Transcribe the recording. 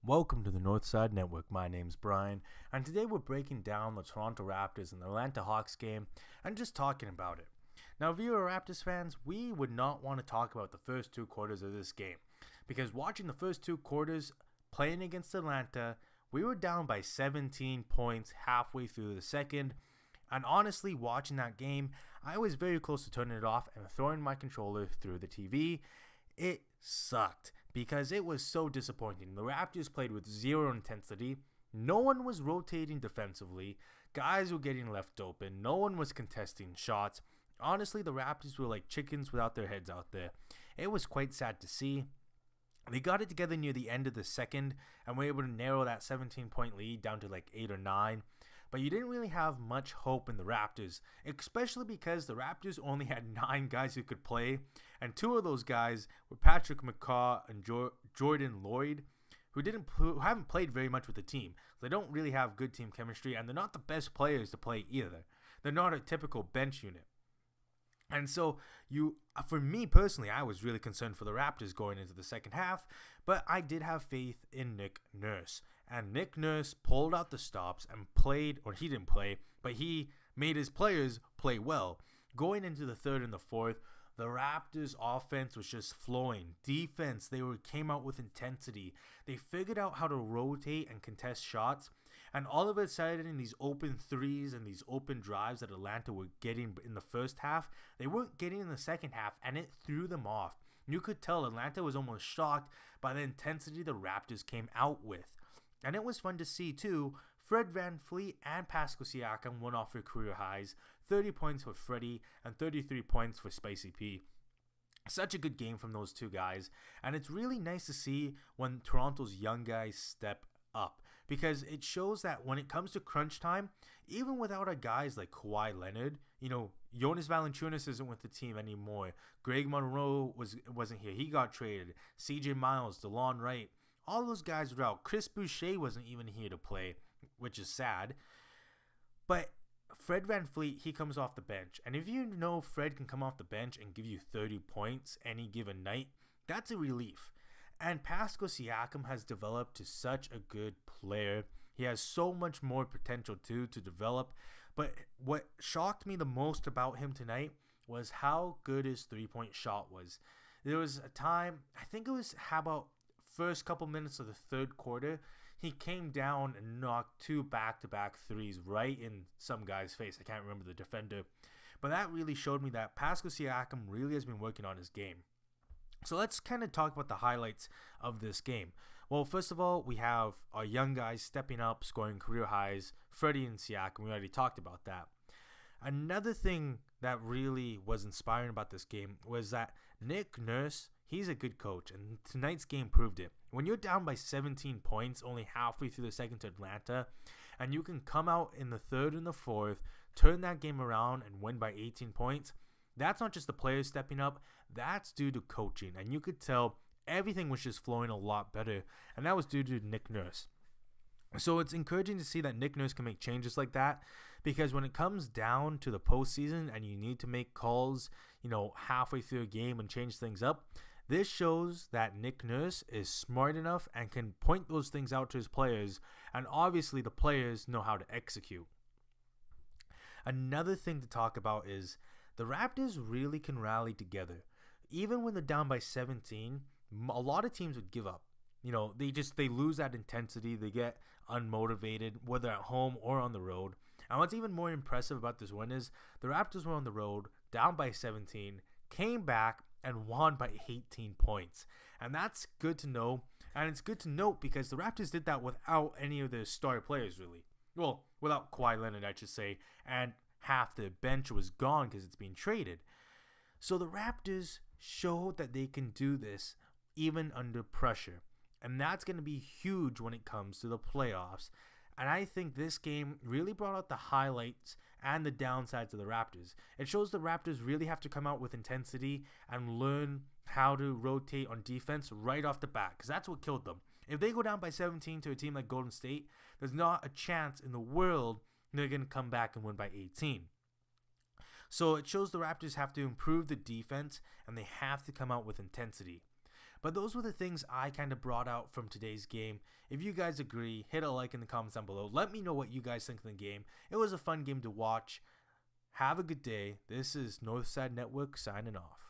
Welcome to the NorthSide Network. My name's Brian, and today we're breaking down the Toronto Raptors and the Atlanta Hawks game and just talking about it. Now, if you are Raptors fans, we would not want to talk about the first two quarters of this game because watching the first two quarters playing against Atlanta, we were down by 17 points halfway through the second. And honestly, watching that game, I was very close to turning it off and throwing my controller through the TV. It sucked because it was so disappointing. The Raptors played with zero intensity. No one was rotating defensively. Guys were getting left open. No one was contesting shots. Honestly, the Raptors were like chickens without their heads out there. It was quite sad to see. They got it together near the end of the second and were able to narrow that 17-point lead down to like 8 or 9. But you didn't really have much hope in the Raptors, especially because the Raptors only had 9 guys who could play, and 2 of those guys were Patrick McCaw and Jordan Lloyd, who haven't played very much with the team. They don't really have good team chemistry, and they're not the best players to play either. They're not a typical bench unit. And so, for me personally, I was really concerned for the Raptors going into the second half, but I did have faith in Nick Nurse. And Nick Nurse pulled out the stops and played, or he didn't play, but he made his players play well. Going into the third and the fourth, the Raptors' offense was just flowing. Defense, came out with intensity. They figured out how to rotate and contest shots. And all of a sudden, these open threes and these open drives that Atlanta were getting in the first half, they weren't getting in the second half, and it threw them off. You could tell Atlanta was almost shocked by the intensity the Raptors came out with. And it was fun to see, too. Fred VanVleet and Pascal Siakam went off their career highs. 30 points for Freddie and 33 points for Spicy P. Such a good game from those two guys. And it's really nice to see when Toronto's young guys step up. Because it shows that when it comes to crunch time, even without a guys like Kawhi Leonard, Jonas Valanciunas isn't with the team anymore. Greg Monroe wasn't here. He got traded. CJ Miles, DeLon Wright. All those guys were out. Chris Boucher wasn't even here to play, which is sad. But Fred VanVleet, he comes off the bench. And if you know Fred can come off the bench and give you 30 points any given night, that's a relief. And Pascal Siakam has developed to such a good player. He has so much more potential too to develop. But what shocked me the most about him tonight was how good his three-point shot was. There was a time, I think it was first couple minutes of the third quarter, he came down and knocked 2 back-to-back threes right in some guy's face. I can't remember the defender. But that really showed me that Pascal Siakam really has been working on his game. So let's kind of talk about the highlights of this game. Well, first of all, we have our young guys stepping up, scoring career highs. Freddie and Siakam, we already talked about that. Another thing that really was inspiring about this game was that Nick Nurse, he's a good coach, and tonight's game proved it. When you're down by 17 points, only halfway through the second to Atlanta, and you can come out in the third and the fourth, turn that game around and win by 18 points, that's not just the players stepping up, that's due to coaching. And you could tell everything was just flowing a lot better, and that was due to Nick Nurse. So it's encouraging to see that Nick Nurse can make changes like that, because when it comes down to the postseason and you need to make calls, halfway through a game and change things up, this shows that Nick Nurse is smart enough and can point those things out to his players, and obviously the players know how to execute. Another thing to talk about is the Raptors really can rally together. Even when they're down by 17, a lot of teams would give up. They lose that intensity. They get unmotivated, whether at home or on the road. And what's even more impressive about this win is the Raptors were on the road, down by 17, came back, and won by 18 points. And that's good to know. And it's good to note because the Raptors did that without any of their star players, really. Well, without Kawhi Leonard, I should say. And half the bench was gone because it's being traded. So the Raptors showed that they can do this even under pressure. And that's going to be huge when it comes to the playoffs. And I think this game really brought out the highlights and the downsides of the Raptors. It shows the Raptors really have to come out with intensity and learn how to rotate on defense right off the bat, because that's what killed them. If they go down by 17 to a team like Golden State, there's not a chance in the world they're going to come back and win by 18. So it shows the Raptors have to improve the defense and they have to come out with intensity. But those were the things I kind of brought out from today's game. If you guys agree, hit a like in the comments down below. Let me know what you guys think of the game. It was a fun game to watch. Have a good day. This is Northside Network signing off.